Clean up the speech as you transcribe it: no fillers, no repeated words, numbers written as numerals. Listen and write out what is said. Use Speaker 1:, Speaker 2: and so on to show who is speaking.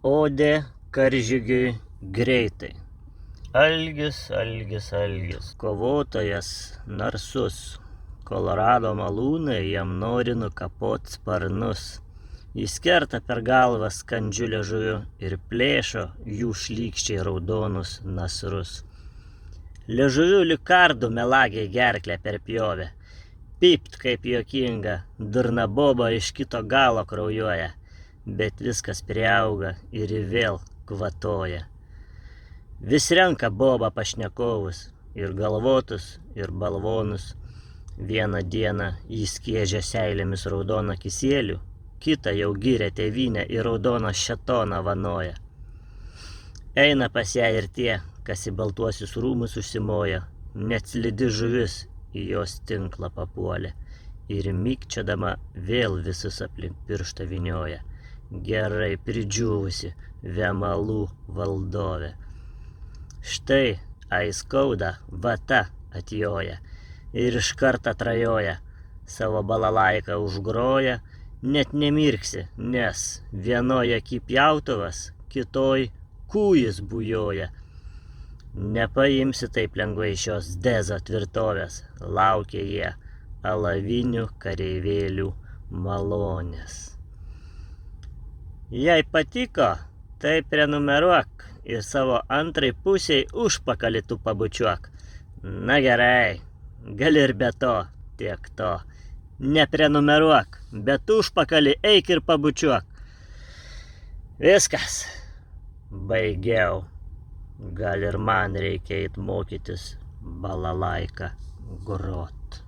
Speaker 1: Odė karžygiui greitai. Algis, algis, algis. Kovotojas narsus. Kolorado malūnai jam nori nukapot sparnus. Jis kerta per galvą skandžiu liežuviu ir plėšo jų šlykščiai raudonus nasrus. Liežuviu lyg kardu melagiai gerklę perpjovė. Pypt kaip juokinga, durna boba iš kito galo kraujuoja, bet viskas priauga ir vėl kvatoja. Vis renka boba pašnekovus, ir galvotus, ir balvonus. Vieną dieną jis kiežia seilėmis raudoną kisėlių, kitą jau giria tėvynę ir raudoną šetoną vanoja. Eina pas ją ir tie, kas į baltuosius rūmus užsimoja, net slidi žuvis į jos tinklą papuolė ir mykčiodama vėl visus aplink pirštą vynioja. Gerai pridžiūvusi vemalų valdovė. Štai aiskauda vata atjoja ir iš karto trajoja, savo balalaiką užgroja, net nemirksi, nes vienoje pjautuvas, kitoj kūjis bujoja. Nepaimsi taip lengvai šios dezo tvirtovės, laukia jie alavinių kareivėlių malonės. Jei patiko, tai prenumeruok ir savo antrai pusiai užpakalį tu pabučiuok. Na gerai, gali ir be to, tiek to. Neprenumeruok, bet užpakalį eik ir pabučiuok. Viskas, baigiau. Gal ir man reikia eit mokytis balalaiką grot.